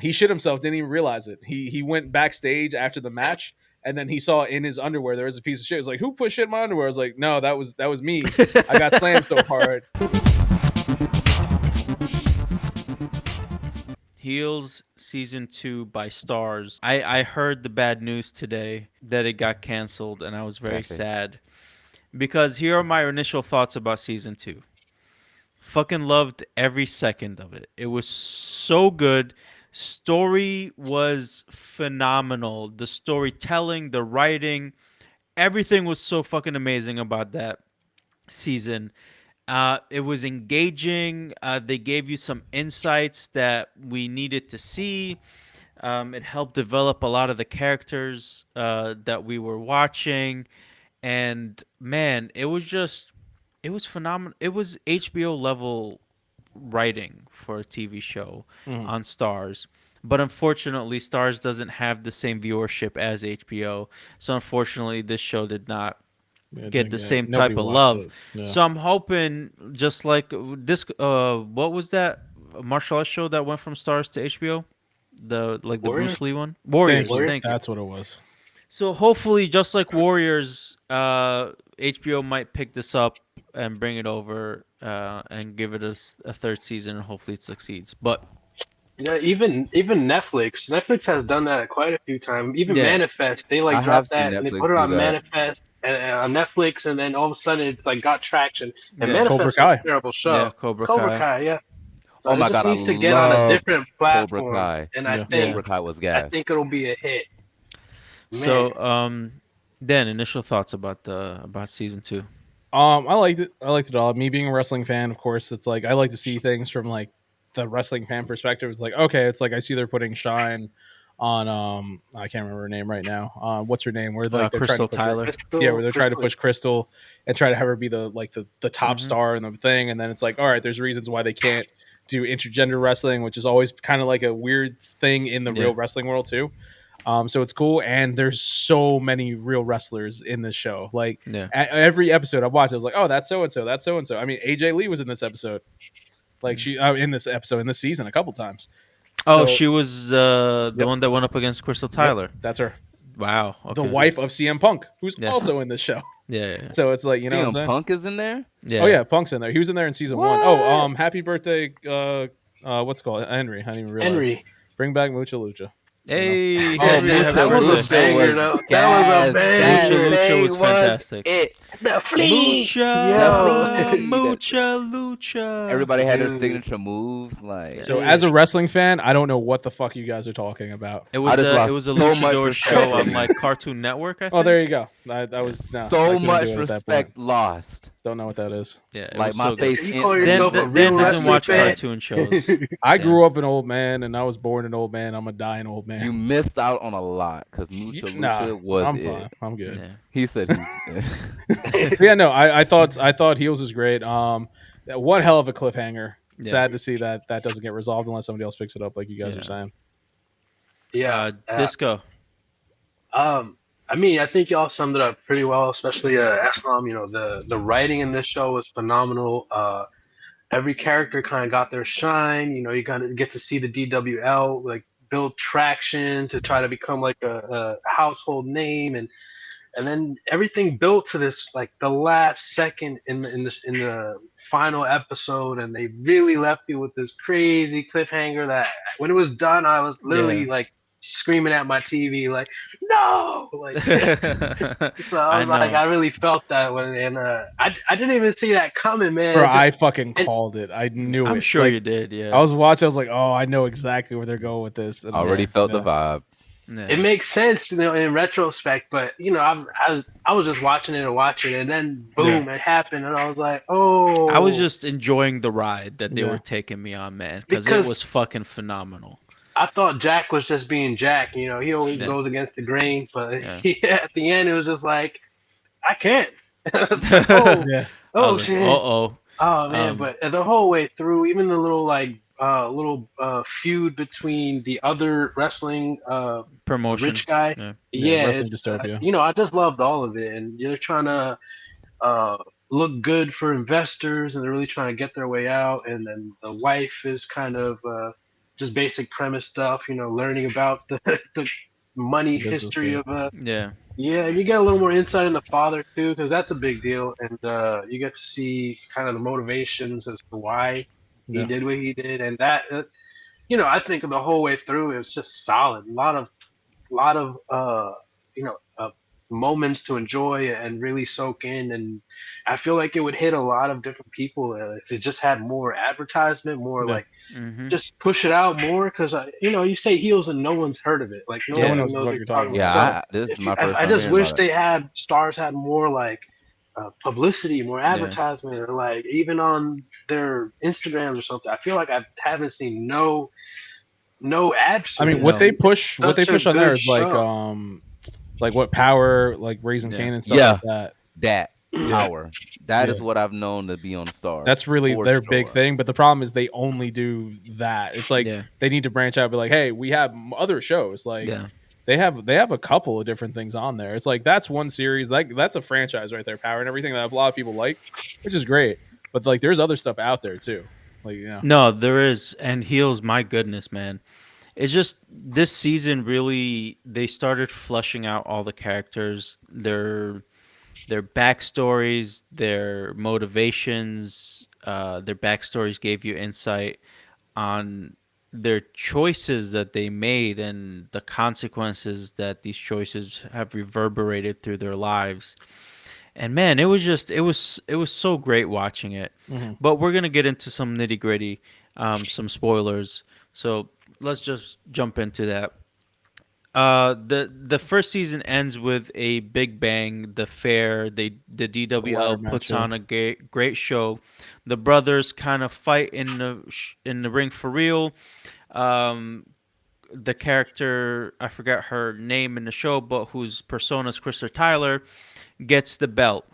He shit himself, didn't even realize it. He went backstage after the match, and then he saw in his underwear there was a piece of shit. He was like, "Who put shit in my underwear?" I was like, "No, that was me. I got slammed so hard." Heels season 2 by Starz. I heard the bad news today that it got canceled, and I was very Sad face. sad because here are my initial thoughts about season 2. Fucking loved every second of it. It was so good. Story was phenomenal. The storytelling, the writing, everything was so fucking amazing about that season. It was engaging. They gave you some insights that we needed to see. It helped develop a lot of the characters that we were watching. And man, it was phenomenal. It was HBO level writing for a TV show Mhm. on Stars. But unfortunately, Stars doesn't have the same viewership as HBO. So unfortunately, this show did not Yeah, get the same nobody type of watched love. it. Yeah. So I'm hoping, just like this, what was that martial arts show that went from Stars to HBO? The Warrior. Bruce Lee one, Thank Warriors. you. Warrior. Thank you. That's what it was. So hopefully, just like Warriors, HBO might pick this up and bring it over and give it a third season, and hopefully it succeeds. But Yeah, even Netflix. Netflix has done that quite a few times. Even yeah, Manifest, they I like have drop seen that and they put Netflix it do on that. Manifest and on Netflix, and then all of a sudden it's like got traction. And yeah, Cobra Manifest was Kai. a terrible yeah, show. Cobra Cobra Kai. Kai, yeah. So Oh it my just god, I needs to get on a loved different Cobra platform, Kai. and Yeah. Cobra Kai was I gas. think it'll be a hit. Man, So Dan, initial thoughts about season 2? I liked it. I liked it all. Me being a wrestling fan, of course, it's like I like to see things from like the wrestling fan perspective. It's like, okay, it's like I see they're putting Shine on I can't remember her name right now. What's her name? Where like they're trying to Crystal push her. Tyler. Yeah, where Crystal, they're trying to Crystal. push Crystal and try to have her be the top Mm-hmm. star in the thing, and then it's like, all right, there's reasons why they can't do intergender wrestling, which is always kind of like a weird thing in the Yeah, real wrestling world too. So it's cool, and there's so many real wrestlers in this show. Like yeah. every episode I watched, I was like, "Oh, that's so and so. That's so and so." I mean, AJ Lee was in this episode. Like she in this episode in this season a couple times. Oh, So she was the yep, one that went up against Crystal yep, Tyler. that's her, Wow. the Okay. wife of CM Punk, who's Yeah. also in this show. Yeah. So it's like you know what I'm CM saying. Punk is in there? Oh Yeah. yeah, Punk's in there. He was in there in season one. Oh, What? happy birthday, what's it called Henry. I didn't even realize. Henry. Bring back Mucha Lucha. You know, Hey, Oh, Henry, happy Mucha That was a birthday. Lucha banger was though. That was a gas. That Mucha banger. Lucha was thing was fantastic. it. The flea. The Yo. Mucha, fleet. mucha lucha. Everybody had their Dude. signature moves. Like so Dude. as a wrestling fan, I don't know what the fuck you guys are talking about. It I was just a lost so so much luchador respect show for on you. like Cartoon Network, I think. Oh, there you go. I was no, I So couldn't much do it at that point. respect lost. Don't know what that is. Yeah, it Like was my so good. face You call Dan, yourself instantly a Dan real doesn't wrestling watch fan? cartoon shows. I Dan. grew up an old man, and I was born an old man. I'm a dying old man. You missed out on a lot because Mucha Nah, Lucha was I'm fine. it. I'm good. Yeah. He said he. But yeah, no, I thought Heels was great. One hell of a cliffhanger. Yeah. Sad to see that doesn't get resolved unless somebody else picks it up, like you guys are Yeah. saying. Yeah. Disco. I mean, I think y'all summed it up pretty well, especially Eslam. You know, the writing in this show was phenomenal. Every character kind of got their shine. You know, you kind of get to see the DWL like build traction to try to become like a household name, and then everything built to this like the last second in the final episode, and they really left you with this crazy cliffhanger that when it was done, I was literally Yeah. like screaming at my TV like no like so I I was like know. I really felt that one and I didn't even see that coming, man. Bro, It I just fucking it, called it. I knew I'm it. sure Like you did. Yeah. I was watching, I was like, oh, I know exactly where they're going with this. And Already felt the vibe. Yeah. it makes sense, you know, in retrospect. But you know, I was just watching it and watching it, and then boom, it happened, and I was like, oh. I was just enjoying the ride that they Yeah. were taking me on, man, because it Because was fucking phenomenal. I thought Jack was just being Jack. You know, he always Yeah. goes against the grain, but Yeah. at the end, it was just like, I can't. oh, yeah. oh Like, shit. uh-oh. Oh man, Um, but the whole way through, even the little feud between the other wrestling Promotion. rich guy, Yeah. Yeah, yeah, wrestling it's dystopia. you know, I just loved all of it, and they're trying to uh, look good for investors, and they're really trying to get their way out, and then the wife is kind of just basic premise stuff. Learning about the the money Business history bit. of Yeah. yeah, and you get a little more insight in the father too, because that's a big deal, and you get to see kind of the motivations as to why he Yeah. did what he did, and that I think the whole way through it was just solid. A lot of moments to enjoy and really soak in, and I feel like it would hit a lot of different people if it just had more advertisement, more Yeah. like Mm-hmm. just push it out more, because you say heels and no one's heard of it, like no No one Yeah. one knows what knows the what fuck you're you're talking talking about. about. So This is if you, my I, first I time just hearing wish about it. they had stars had more like publicity, more Yeah. advertisement, or like even on their Instagrams or something. I feel like I haven't seen no ads I for mean, this. No. It's what they such a push on there good is show. like what power, like Raising Yeah. Cane and stuff like Yeah, that. that Yeah. power. That Yeah. is what I've known to be on That's Stars really for their big sure. thing. But the problem is they only do that. It's like Yeah. they need to branch out and be like, hey, we have other shows. Like Yeah. they have a couple of different things on there. It's like that's one series. Like that's a franchise right there, Power and everything that a lot of people like, which is great. But like there's other stuff out there too. Like, No, there is. And Heels, my goodness, man. It's just this season really they started flushing out all the characters, their backstories, their motivations, their backstories gave you insight on their choices that they made and the consequences that these choices have reverberated through their lives. And man, it was so great watching it. hmm But we're gonna get into some nitty gritty, some spoilers. So let's just jump into that. The first season ends with a big bang. The fair, the the ladder DWL match. puts Yeah. on a great show. The brothers kind of fight in the ring for real. Um, the character, I forgot her name in the show, but whose persona is Krista Tyler, gets the belt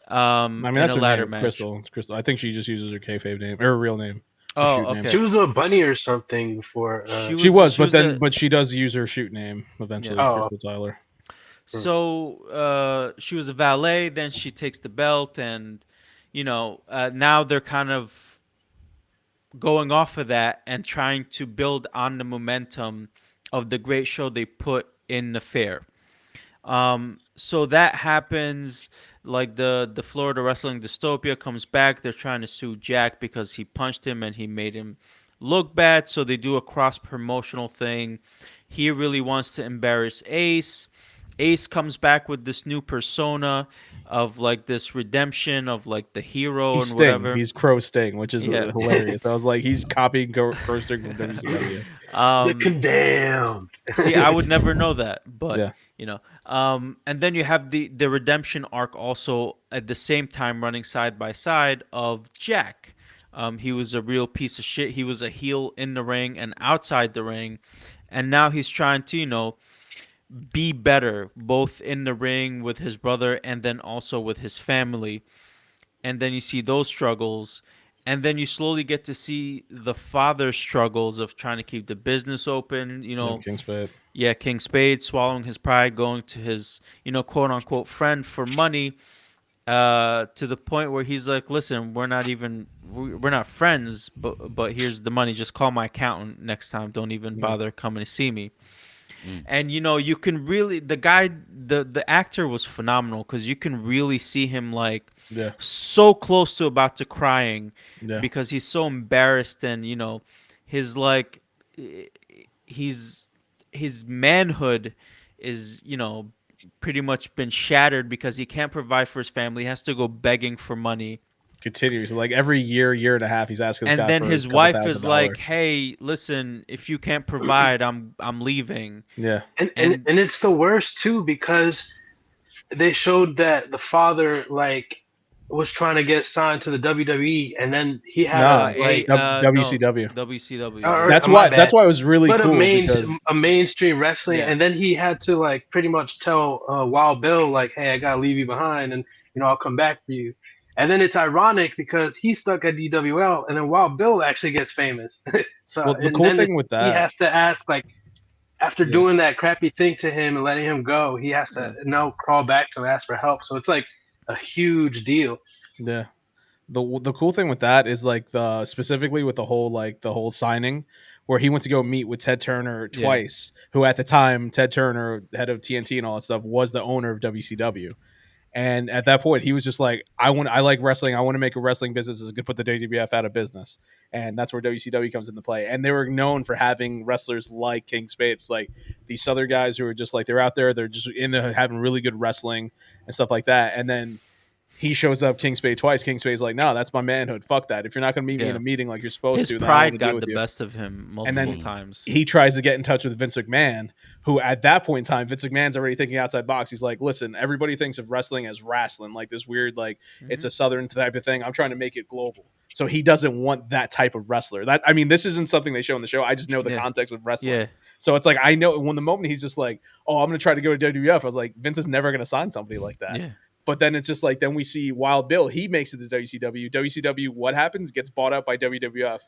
I mean, in that's a her name. ladder It's match. Crystal. It's Crystal. I think she just uses her kayfabe name or her real name, her Oh, shoot name. She okay. was a bunny or something before. She She was was, she but was a then she does use her shoot name yeah. eventually, Oh, Crystal Tyler. So she was a valet. Then she takes the belt, and now they're kind of going off of that and trying to build on the momentum of the great show they put in the fair. So that happens. Like the Florida Wrestling Dystopia comes back. They're trying to sue Jack because he punched him and he made him look bad. So they do a cross promotional thing. He really wants to embarrass Ace. Ace comes back with this new persona of like this redemption of like the hero He's and Sting. whatever. He's Crow Sting, which is Yeah. hilarious. I was like, he's copying Crow Sting from WCW. the um, condemned. See, I would never know that, but Yeah, and then you have the redemption arc also at the same time running side by side of Jack. He was a real piece of shit. He was a heel in the ring and outside the ring, and now he's trying to be better both in the ring with his brother and then also with his family. And then you see those struggles, and then you slowly get to see the father's struggles of trying to keep the business open. yeah, King Spade. Yeah, King Spade swallowing his pride, going to his, quote unquote friend for money, to the point where he's like, "Listen, we're not friends, but here's the money. Just call my accountant next time. Don't even Yeah, bother coming to see me." Mm. And you can really the actor was phenomenal because you can really see him like yeah, so close to about to crying yeah. because he's so embarrassed and his like he's his manhood is pretty much been shattered because he can't provide for his family. He has to go begging for money. Continues like every year and a half, he's asking this And guy then for a his couple wife is like, $1,000. "Hey, listen, if you can't provide, I'm leaving." Yeah, and And it's the worst too, because they showed that the father like was trying to get signed to the WWE, and then he had nah, a like no, WCW. WCW, yeah. or That's my why. That's bad, why it was really but cool because a mainstream wrestling, Yeah. and then he had to like pretty much tell Wild Bill like, hey, I gotta leave you behind, and I'll come back for you. And then it's ironic because he's stuck at DWL, and then Wild Bill actually gets famous. So well, the and cool then thing with he that, has to ask like, after yeah, doing that crappy thing to him and letting him go, he has to Yeah. now crawl back to ask for help. So it's like a huge deal. yeah. The cool thing with that is like the specifically with the whole signing where he went to go meet with Ted Turner Yeah. twice, who at the time, Ted Turner, head of TNT and all that stuff, was the owner of WCW. And at that point, he was just like, I like wrestling. I want to make a wrestling business that's going to put the WWF out of business. And that's where WCW comes into play. And they were known for having wrestlers like King Spade. It's like these Southern guys who are just like, they're out there, they're just into having really good wrestling and stuff like that. And then he shows up King Spade twice. King Spade's like, no, that's my manhood. Fuck that. If you're not going to meet me in Yeah. a meeting like you're supposed His to, then I don't want pride to deal got with the you. best of him And multiple then times. he tries to get in touch with Vince McMahon, who at that point in time, Vince McMahon's already thinking outside box. He's like, listen, everybody thinks of wrestling as wrestling, like this weird, like it's a Southern type of thing. I'm trying to make it global. So he doesn't want that type of wrestler. That, I mean, this isn't something they show in the show. I just know the Yeah. context of wrestling. Yeah. So it's like, I know when the moment he's just like, oh, I'm going to try to go to WWF. I was like, Vince is never going to sign somebody like that. Yeah. But then it's just like, then we see Wild Bill. He makes it to WCW. WCW, what happens? Gets bought up by WWF.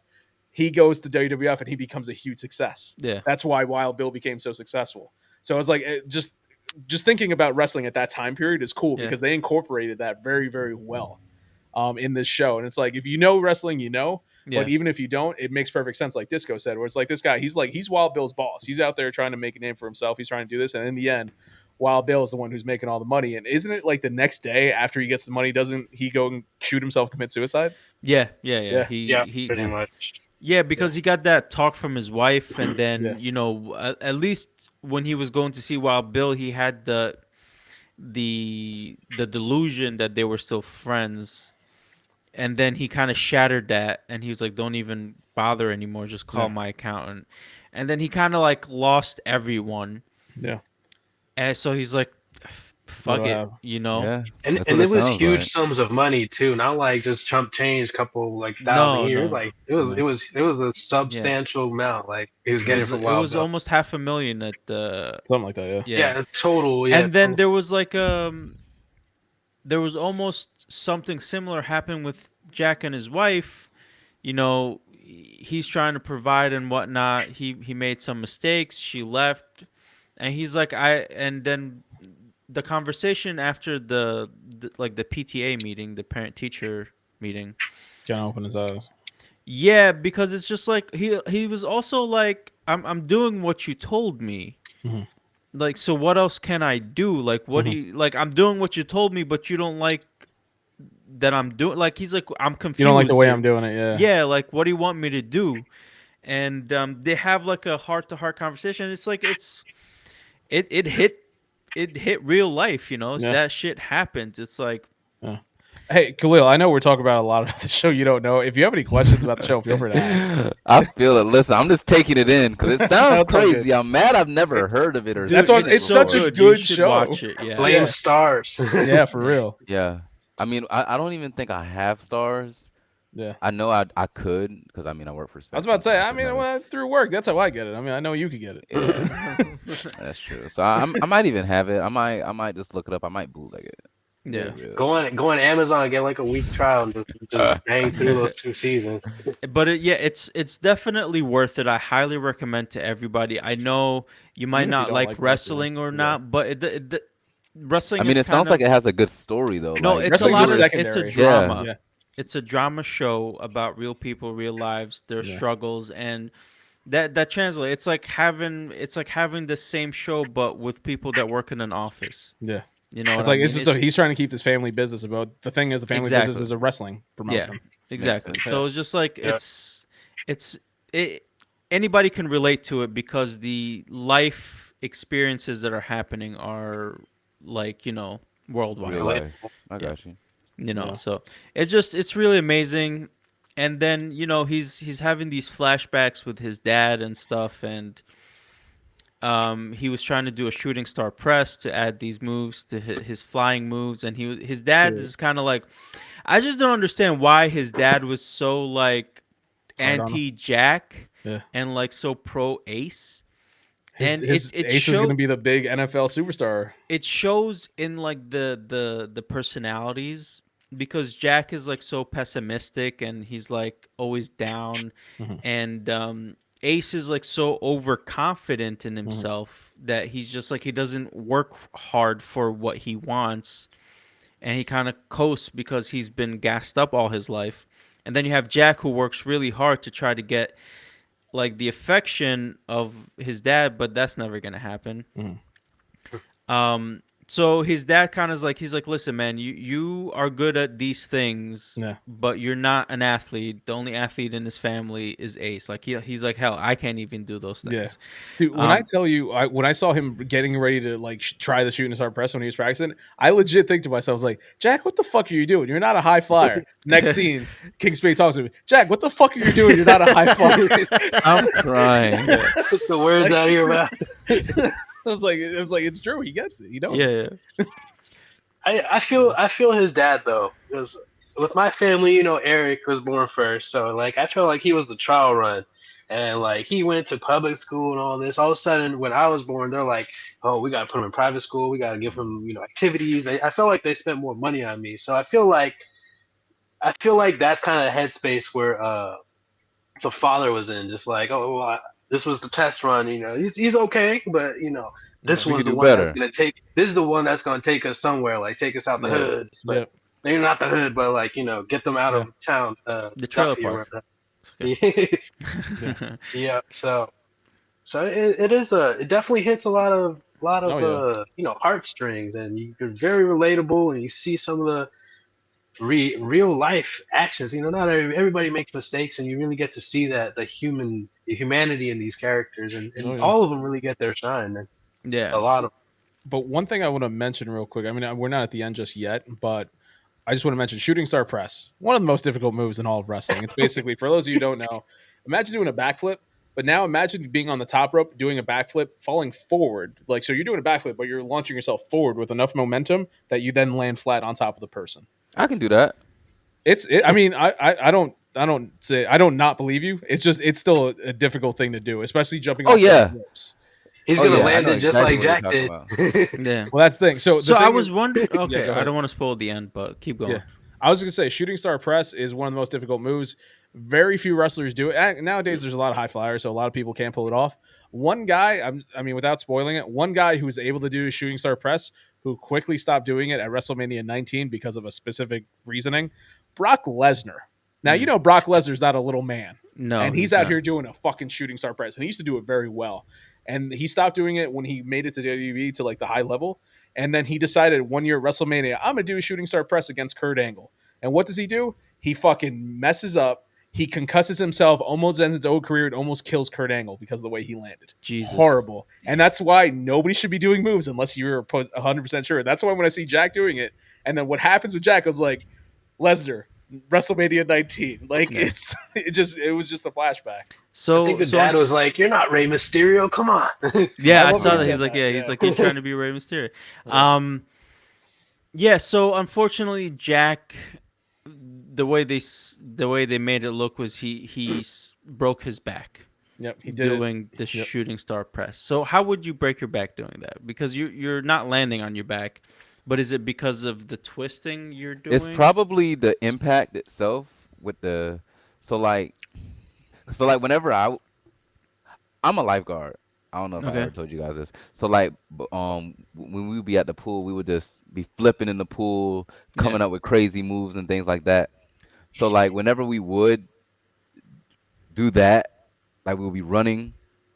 He goes to WWF and he becomes a huge success. Yeah. That's why Wild Bill became so successful. So it's like, just thinking about wrestling at that time period is cool Yeah. because they incorporated that very, very well in this show. And it's like, if you know wrestling, you know. Yeah. But even if you don't, it makes perfect sense. Like Disco said, where it's like this guy, he's Wild Bill's boss. He's out there trying to make a name for himself. He's trying to do this, and in the end, Wild Bill is the one who's making all the money. And isn't it like the next day after he gets the money, doesn't he go and shoot himself, commit suicide? Yeah. Yeah. He Pretty much. Yeah, because he got that talk from his wife, and then Yeah. you know, at least when he was going to see Wild Bill, he had the delusion that they were still friends, and then he kind of shattered that, and he was like, "Don't even bother anymore. Just call Yeah. my accountant." And then he kind of like lost everyone, Yeah. and so he's like, "Fuck do I it," have? you know? Yeah. And That's and what it it was sounds huge like. sums of money too, not like just chump change, couple like No, thousand years. no. Like it was No. it was a substantial amount. Like he was It getting was, from it Wild was Bill. almost $500,000 at the Something like that. Yeah. yeah. Total. Yeah, And then total. there was like there was almost something similar happened with Jack and his wife. You know, he's trying to provide and whatnot. He made some mistakes. She left, and he's like, and then the conversation after the PTA meeting, the parent teacher meeting. Can't open his eyes. Yeah, because it's just like he was also like, I'm doing what you told me. Mhm. Like, so what else can I do? Like, what do you like? I'm doing what you told me, but you don't like that I'm doing. Like, he's like, I'm confused. You don't like the way here. I'm doing it. Yeah. Yeah, like, what do you want me to do? And they have like a heart to heart conversation. It's like it hit real life. You know, Yeah. that shit happens. It's like, Hey, Khalil, I know we're talking about a lot about the show you don't know. If you have any questions about the show, feel free to ask. I feel it. Listen, I'm just taking it in because it sounds That's all good. crazy. I'm mad I've never heard of it or Dude, that's seen what- it it's so such a before. good. You good should show. watch it. Yeah. Blame Yeah. stars. Yeah, for real. Yeah. I mean, I don't even think I have stars. Yeah. I know I could because I mean I work for I was about to say, Spectrum, so I it's mean, another- well, through work, that's how I get it. I mean, I know you could get it. Yeah, that's true. So I might even have it. I might just look it up. I might bootleg it. Yeah. For real. Go on Amazon, get like a week trial, and just bang through those 2 seasons. But it's definitely worth it. I highly recommend to everybody. I know you might Even if you not don't like like wrestling wrestling, or yeah. not, but wrestling I mean, is it sounds kind like of it has a good story though. no, like, it's a Wrestling's lot just of it's a secondary. drama. Yeah. It's a drama show about real people, real lives, their Yeah. struggles, and that translates. It's like having the same show but with people that work in an office. Yeah. You know It's what like I mean? it's just he's trying to keep this family business about. The thing is, the family business Exactly. is a wrestling promotion. exactly. sense. So Yeah. it's just like Yeah. it anybody can relate to it because the life experiences that are happening are like, you know, worldwide. real life. I Yeah. got you. You know, Yeah. so it's really amazing. And then, you know, he's having these flashbacks with his dad and stuff, and he was trying to do a shooting star press to add these moves to his flying moves, and his dad Dude. is kind of like, I just don't understand why his dad was so like Hard on him. anti Jack Yeah. and like so pro Ace. His And it Ace is going to showed- be the big NFL superstar. It shows in like the personalities, because Jack is like so pessimistic and he's like always down, Mhm. and Ace is like so overconfident Mm-hmm. in himself that he's just like, he doesn't work hard for what he wants, and he kind of coasts because he's been gassed up all his life. And then you have Jack, who works really hard to try to get like the affection of his dad, but that's never gonna happen. Mhm. So his dad kind of is like, he's like, listen, man, you are good at these things, Yeah. but you're not an athlete. The only athlete in his family is Ace. Like he's like, hell, I can't even do those Yeah, things. dude. When I tell you, when I saw him getting ready to like try the shooting star press when he was practicing, I legit think to myself, I was like, Jack, what the fuck are you doing? You're not a high flyer. Next scene, King Spade talks to me, Jack, what the fuck are you doing? You're not a high flyer. I'm crying. Took the words Like- out of your mouth. I was like, it's true. He gets it. He knows. Yeah. I feel his dad though, because with my family, Eric was born first, so like I feel like he was the trial run, and like he went to public school and all this. All of a sudden, when I was born, they're like, "Oh, we got to put him in private school. We got to give him, activities." I felt like they spent more money on me, so I feel like that's kind of headspace where the father was in, just like, "Oh, well, this was the test run. He's okay, but this We one's could the do one that's better. gonna take. This is the one that's gonna take us somewhere, like take us out the Yeah. hood, but Yep. maybe not the hood, but like get them out Yeah. of town, The trailer Duffy or park. whatever." Okay. Yeah. So it definitely hits a lot Oh of yeah. heartstrings, and you're very relatable, and you see some of the real life actions. Not everybody makes mistakes, and you really get to see that the humanity in these characters, and, Oh and yeah. all of them really get their shine. And Yeah. a lot of But one thing I want to mention real quick. I mean, we're not at the end just yet, but I just want to mention shooting star press. One of the most difficult moves in all of wrestling. It's basically, for those of you who don't know, imagine doing a backflip, but now imagine being on the top rope, doing a backflip, falling forward. Like, so you're doing a backflip, but you're launching yourself forward with enough momentum that you then land flat on top of the person. I can do that. I mean, I don't not believe you. It's just, it's still a difficult thing to do, especially jumping Oh off those yeah. ropes. he's Oh gonna yeah. I land know it just exactly like what you're Jack talking did. about. Yeah. Well, that's the thing. So So the I thing was is, wondering. yeah, Okay, go I ahead. don't want to spoil the end, but keep going. Yeah. I was going to say shooting star press is one of the most difficult moves. Very few wrestlers do it. Nowadays, there's a lot of high flyers, so a lot of people can't pull it off. One guy, I mean, without spoiling it, one guy who was able to do shooting star press, who quickly stopped doing it at WrestleMania 19 because of a specific reasoning, Brock Lesnar. Now, you know Brock Lesnar's not a little man, No, and he's he's out not. here doing a fucking shooting star press, and he used to do it very well. And he stopped doing it when he made it to WWE to like the high level. And then he decided one year at WrestleMania, I'm gonna do a shooting star press against Kurt Angle. And what does he do? He fucking messes up. He concusses himself, almost ends his own career, and almost kills Kurt Angle because of the way he landed. Jesus. Horrible. And that's why nobody should be doing moves unless you're 100% sure. That's why when I see Jack doing it, and then what happens with Jack, I was like, Lesnar, WrestleMania 19. Like Yeah. it was just a flashback. So I think the so dad was like, "You're not Rey Mysterio. Come on." yeah, I I love saw when he that. said He's like, that, yeah, yeah. he's like, you're trying to be Rey Mysterio. Yeah. Yeah. So unfortunately, Jack, the way they made it look was he broke his back Yep, he did it. doing the Yep. shooting star press. So how would you break your back doing that? Because you're not landing on your back, but is it because of the twisting you're It's doing? probably the impact itself with the so like whenever I'm a lifeguard. I don't know if I Okay. ever told you guys this. So like when we would be at the pool, we would just be flipping in the pool, coming Yeah. up with crazy moves and things like that. So like whenever we would do that, like we would be running,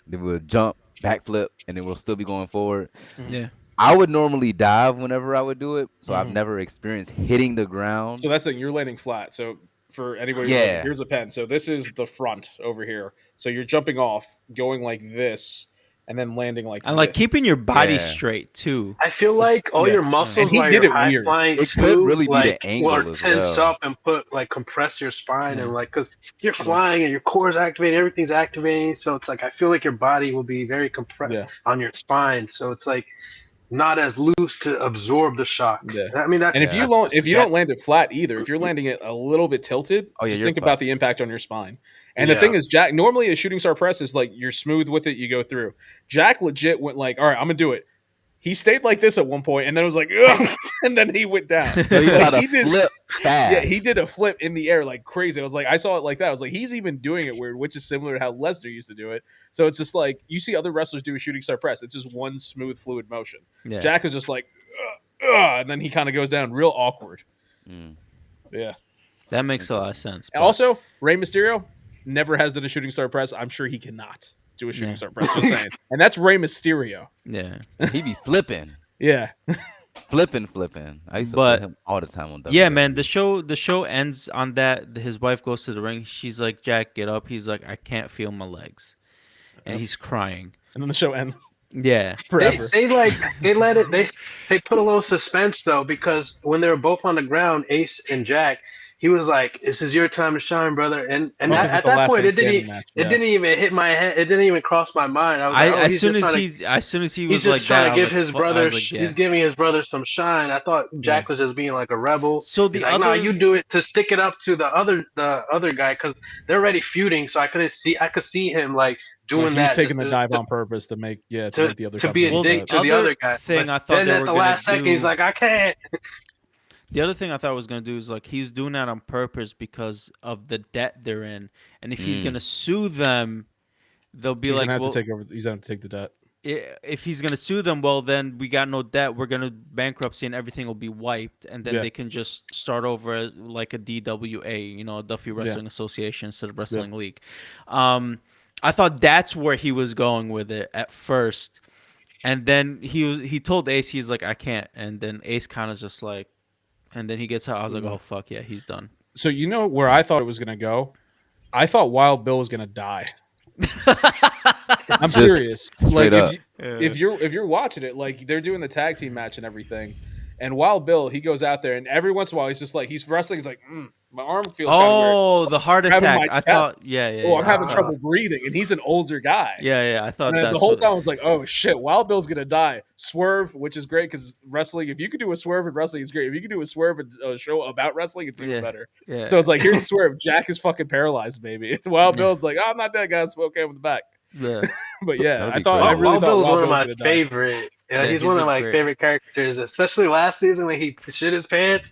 then we would jump, backflip, and then we'll still be going forward. Yeah. I would normally dive whenever I would do it, so I've Mhm. never experienced hitting the So ground. that's the thing. You're landing flat. So for anybody who's looking, Yeah, here's a pen. So this is the front over here. So you're jumping off, going like this, and then landing like And like this. keeping your body yeah. straight too. I feel It's like all yeah. your And muscles he while did you're it high weird. flying It could too, really be the like will angle as tense well. up and compress your spine, Yeah. and like because you're Yeah. flying and your core is activating, everything's activating, so it's like I feel like your body will be very compressed Yeah. on your spine, so it's like not as loose to absorb the shock. Yeah. I mean And that's Yeah. if you don't land it flat either, if you're landing it a little bit tilted, Oh yeah, just you're think about fucked. the impact on your spine. And the yeah. thing is, Jack, normally a shooting star press is like you're smooth with it, you go through. Jack legit went like, all right, I'm gonna do it. He stayed like this at one point, and then was like, ugh, and then he went down. No, he Like tried to he did, flip yeah, he fast. did a flip in the air like crazy. I was like, I saw it like that. I was like, he's even doing it weird, which is similar to how Lesnar used to do it. So it's just like you see other wrestlers do a shooting star press. It's just one smooth, fluid motion. Yeah. Jack is just like, and then he kind of goes down real awkward. Mm. Yeah. That makes a lot of sense. And but- also, Rey Mysterio, never has done a shooting star press. I'm sure he cannot do a shooting Yeah. star press. Just saying. And that's Rey Mysterio. Yeah. He be flipping, Yeah. flipping. I used to put But him all the time on yeah, man, the WWE. show ends on that. His wife goes to the ring. She's like, "Jack, get up." He's like, "I can't feel my legs," and Yep. he's crying. And then the show ends Yeah, forever. They like they let it they put a little suspense though because when they were both on the ground, Ace and Jack, he was like, "This is your time to shine, brother." And Oh, because at it's a that last point, man standing match. it Yeah. didn't even hit my head. It didn't even cross my mind. I was I like, "Oh, he's just trying to." as soon as he He's was just like that, trying I to was give like, his I brother. was like, He's yeah, giving his brother some shine. I thought yeah. Jack was just being like a rebel. So He's the like, "Nah, other, you do it to stick it up to the other guy because they're already feuding." So I could see him like Like doing he was that taking just the dive on purpose to to make the other to be a company well, the dick look. to the other other guy. But thing I thought then they at were the gonna last second, he's do, like, "I can't." the other thing I thought was gonna do is like he's doing that on purpose because of the debt they're in, and if he's Mm. gonna sue them, they'll be He's gonna like, have to well, take over. He's gonna have to take the debt. if he's gonna sue them, well, then we got no debt. We're gonna bankruptcy and everything will be wiped, and then Yeah. they can just start over as like a DWA, Duffy Yeah. Wrestling Association instead of Yeah. Wrestling League. I thought that's where he was going with it at first, and then he told Ace he's like I can't, and then Ace kind of just like, and then he gets out. I was like, Yeah. oh fuck yeah, he's done. So you know where I thought it was gonna go? I thought Wild Bill was gonna die. I'm Just serious. Like straight up. if you're watching it, like they're doing the tag team match and everything, and Wild Bill he goes out there and every once in a while he's just like he's wrestling. He's like, my arm feels kind of weird. Oh, the heart Grabbing attack. my I chest. thought, yeah, yeah, Oh, I'm yeah. I having thought, trouble breathing, and he's an older guy. yeah. I thought And the that's whole what. time I was like, oh shit, Wild Bill's gonna die. Swerve, which is great because wrestling, if you could do a swerve in wrestling, it's great. If you could do a swerve in a show about wrestling, it's even Yeah, better. yeah. So it's like, here's a swerve. Jack is fucking paralyzed, baby. Wild Yeah. Bill's like, oh, I'm not dead, guys. I'm okay with the back. Yeah. But yeah, That'd I be thought I crazy. really Wild thought Bill is Wild one of Bill was my gonna die. favorite. Yeah, He's he's one a of my great- favorite characters, especially last season when he shit his pants.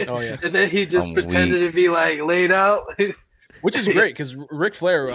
Oh yeah, And then he just I'm pretended weak. to be like laid out. which is great because Ric Flair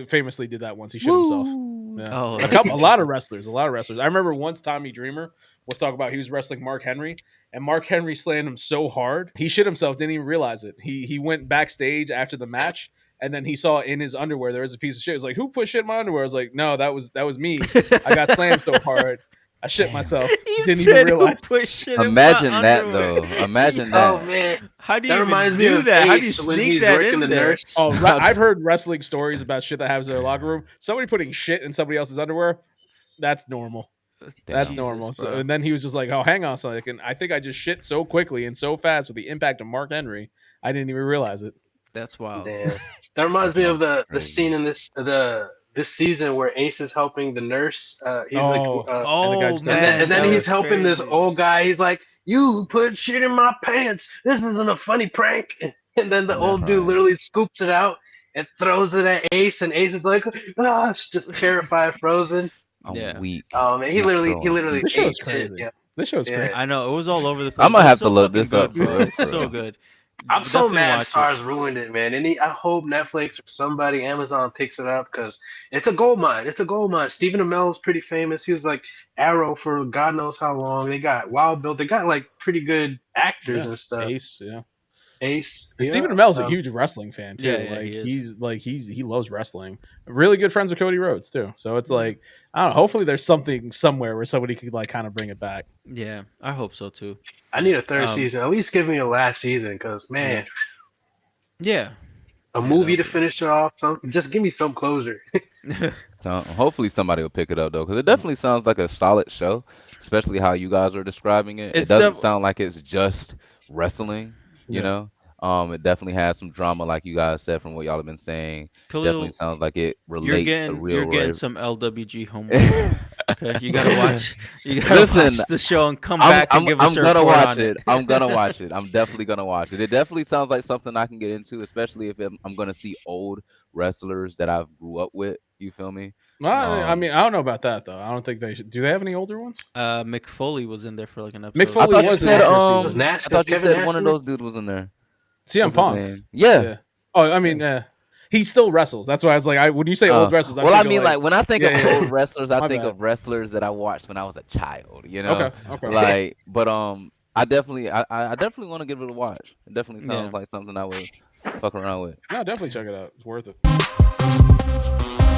famously did that once. He shit himself. Woo. Yeah, Oh, a that's couple, a lot interesting. of wrestlers, a lot of wrestlers. I remember once Tommy Dreamer was talking about he was wrestling Mark Henry, and Mark Henry slammed him so hard he shit himself, didn't even realize it. He went backstage after the match, and then he saw in his underwear there was a piece of shit. He was like, "Who put shit in my underwear?" I was like, "No, that was me. I got slammed so hard, I shit Damn. myself. He Didn't even said, "Who realize." put shit in Imagine my that underwear?" though. Imagine Oh that. man, How do that you reminds even me do of that? How do you Ace when sneak he's that working the in there? nurse. Oh, I've heard wrestling stories about shit that happens in their locker room. Somebody putting shit in somebody else's underwear, that's normal. That's Damn. normal. Jesus, So, bro. and then he was just like, "Oh, hang on a second. I think I just shit so quickly and so fast with the impact of Mark Henry, I didn't even realize it." That's wild. Damn, that reminds That's me of the crazy. scene in this season where Ace is helping the nurse. He's like, Oh, and the guy Oh just starts man, and throwing then that shit. he's was helping this crazy. old guy. He's like, "You put shit in my pants. This isn't a funny prank." And then the Yeah. old dude Crying. literally scoops it out and throws it at Ace, and Ace is like, "Ah," just terrified, frozen. I'm Yeah, weak. Oh man, he He's literally throwing literally heat. This show ate is shit. crazy. Yeah, This show is yeah. crazy. I know it was all over the I place, might but it's have to so look fucking this up good, for bro. real. It's For so real. good. I'm so Definitely mad watch it. Stars ruined it, man. I hope Netflix or somebody, Amazon picks it up because it's a gold mine. It's a gold mine. Stephen Amell's pretty famous. He was like Arrow for God knows how long. They got Wild Bill. They got like pretty good actors Yeah, and stuff. Ace. Yeah, Ace. and Yeah. Stephen Amell's a So huge wrestling fan Yeah, too. yeah, he Like is. he loves wrestling. Really good friends with Cody Rhodes too. So it's Yeah. like I don't know. Hopefully, there's something somewhere where somebody could like kind of bring it back. Yeah, I hope so too. I need a third Um, season. At least give me a last season because Yeah. man, yeah, a yeah, movie that'll to be. finish it off. Just give me some closure. So hopefully somebody will pick it up though, because it definitely sounds like a solid show, especially how you guys are describing it. It It's doesn't sound like it's just wrestling, you Yeah. know. It definitely has some drama, like you guys said from what y'all have been saying. Definitely Khalil. sounds like it You're relates to getting real life. some LWG homework. Okay, you gotta watch. You gotta Listen, watch the show and come I'm back and I'm give us I'm a gonna report watch on it. it. I'm gonna watch it. I'm definitely gonna watch it. It definitely sounds like something I can get into, especially if I'm gonna see old wrestlers that I've grew up with. You feel me? I Um, mean, I don't know about that though. I don't think they should. Do they have any older ones? Mick Foley was in there for like an Mick episode. I Foley thought you was in said the first Was season. Nash? I Is thought you Kevin said Nash one of in it? those dudes was in there. CM What's his Punk. name? Yeah. Yeah. Oh, I mean, Yeah. he still wrestles. That's why I was like, when you say old wrestlers, I'm Well, I thinking mean, like when I think yeah, of yeah. old wrestlers, I My think bad. of wrestlers that I watched when I was a child. You know, Okay, okay. like, but I definitely want to give it a watch. It definitely Yeah. sounds like something I would fuck around with. No, definitely check it out. It's worth it.